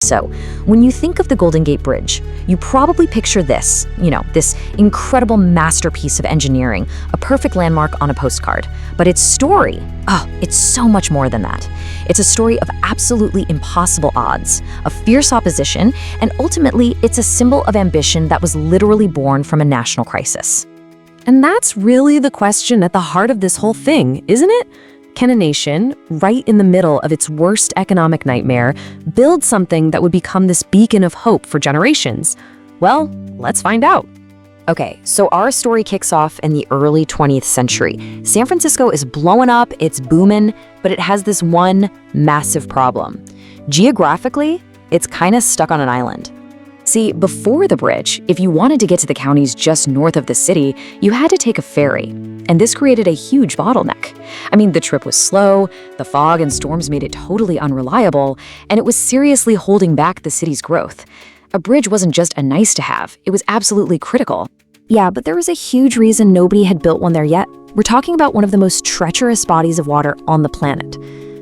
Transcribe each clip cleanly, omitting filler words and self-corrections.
So, when you think of the Golden Gate Bridge, you probably picture this, this incredible masterpiece of engineering, a perfect landmark on a postcard. But its story, it's so much more than that. It's a story of absolutely impossible odds, of fierce opposition, and ultimately, it's a symbol of ambition that was literally born from a national crisis. And that's really the question at the heart of this whole thing, isn't it? Can a nation, right in the middle of its worst economic nightmare, build something that would become this beacon of hope for generations? Well, let's find out. Okay, so our story kicks off in the early 20th century. San Francisco is blowing up, it's booming, but it has this one massive problem. Geographically, it's kind of stuck on an island. See, before the bridge, if you wanted to get to the counties just north of the city, you had to take a ferry, and this created a huge bottleneck. I mean, the trip was slow, the fog and storms made it totally unreliable, and it was seriously holding back the city's growth. A bridge wasn't just a nice to have, it was absolutely critical. Yeah, but there was a huge reason nobody had built one there yet. We're talking about one of the most treacherous bodies of water on the planet.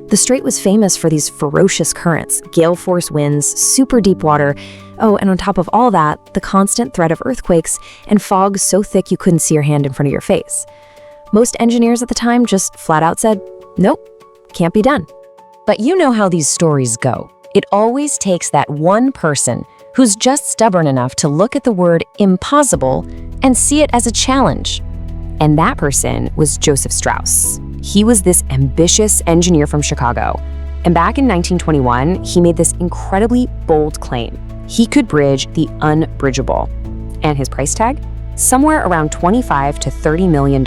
The strait was famous for these ferocious currents, gale force winds, super deep water. Oh, and on top of all that, the constant threat of earthquakes and fog so thick you couldn't see your hand in front of your face. Most engineers at the time just flat out said, nope, can't be done. But you know how these stories go. It always takes that one person who's just stubborn enough to look at the word impossible and see it as a challenge. And that person was Joseph Strauss. He was this ambitious engineer from Chicago. And back in 1921, he made this incredibly bold claim. He could bridge the unbridgeable. And his price tag? Somewhere around $25 to $30 million,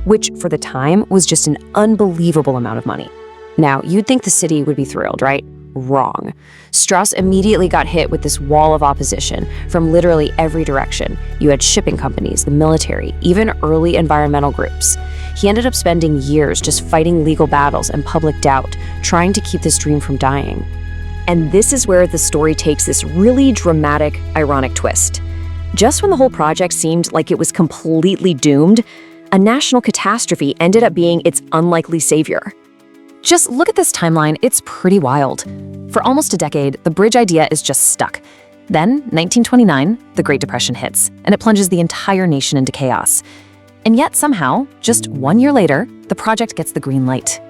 which for the time was just an unbelievable amount of money. Now, you'd think the city would be thrilled, right? Wrong. Strauss immediately got hit with this wall of opposition from literally every direction. You had shipping companies, the military, even early environmental groups. He ended up spending years just fighting legal battles and public doubt, trying to keep this dream from dying. And this is where the story takes this really dramatic, ironic twist. Just when the whole project seemed like it was completely doomed, a national catastrophe ended up being its unlikely savior. Just look at this timeline, it's pretty wild. For almost a decade, the bridge idea is just stuck. Then, 1929, the Great Depression hits, and it plunges the entire nation into chaos. And yet somehow, just 1 year later, the project gets the green light.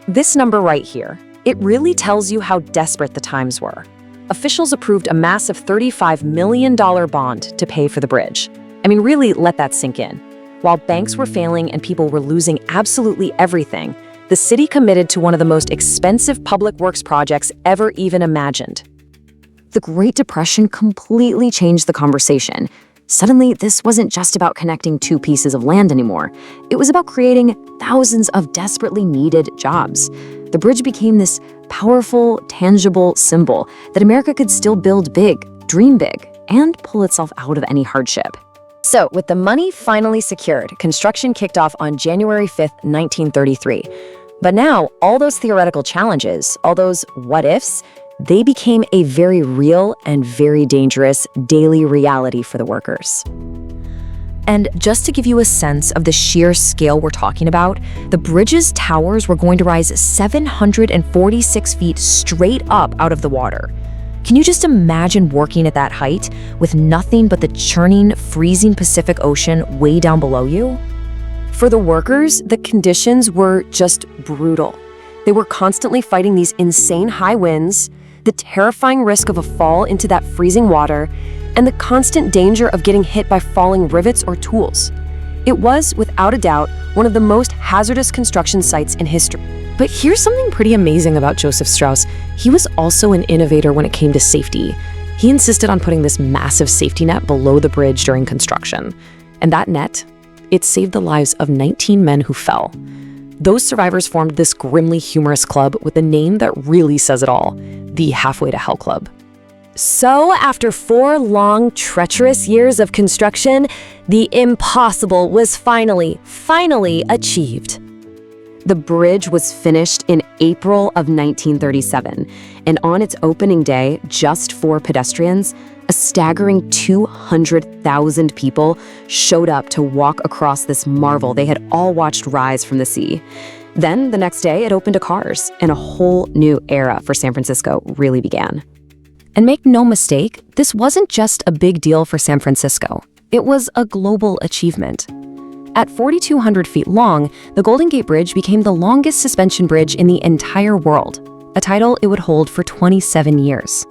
This number right here, it really tells you how desperate the times were. Officials approved a massive $35 million bond to pay for the bridge. I mean, really let that sink in. While banks were failing and people were losing absolutely everything, the city committed to one of the most expensive public works projects ever even imagined. The Great Depression completely changed the conversation. Suddenly, this wasn't just about connecting two pieces of land anymore. It was about creating thousands of desperately needed jobs. The bridge became this powerful, tangible symbol that America could still build big, dream big, and pull itself out of any hardship. So, with the money finally secured, construction kicked off on January 5th, 1933. But now, all those theoretical challenges, all those what-ifs, they became a very real and very dangerous daily reality for the workers. And just to give you a sense of the sheer scale we're talking about, the bridge's towers were going to rise 746 feet straight up out of the water. Can you just imagine working at that height with nothing but the churning, freezing Pacific Ocean way down below you? For the workers, the conditions were just brutal. They were constantly fighting these insane high winds, the terrifying risk of a fall into that freezing water, and the constant danger of getting hit by falling rivets or tools. It was, without a doubt, one of the most hazardous construction sites in history. But here's something pretty amazing about Joseph Strauss. He was also an innovator when it came to safety. He insisted on putting this massive safety net below the bridge during construction. And that net, it saved the lives of 19 men who fell. Those survivors formed this grimly humorous club with a name that really says it all, the Halfway to Hell Club. So, after 4 long, treacherous years of construction, the impossible was finally achieved. The bridge was finished in April of 1937, and on its opening day, just for pedestrians, a staggering 200,000 people showed up to walk across this marvel they had all watched rise from the sea. Then, the next day, it opened to cars, and a whole new era for San Francisco really began. And make no mistake, this wasn't just a big deal for San Francisco. It was a global achievement. At 4,200 feet long, the Golden Gate Bridge became the longest suspension bridge in the entire world, a title it would hold for 27 years.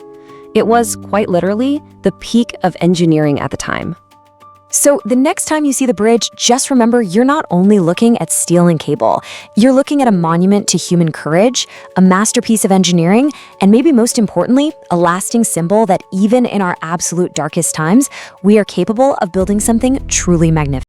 It was, quite literally, the peak of engineering at the time. So the next time you see the bridge, just remember you're not only looking at steel and cable. You're looking at a monument to human courage, a masterpiece of engineering, and maybe most importantly, a lasting symbol that even in our absolute darkest times, we are capable of building something truly magnificent.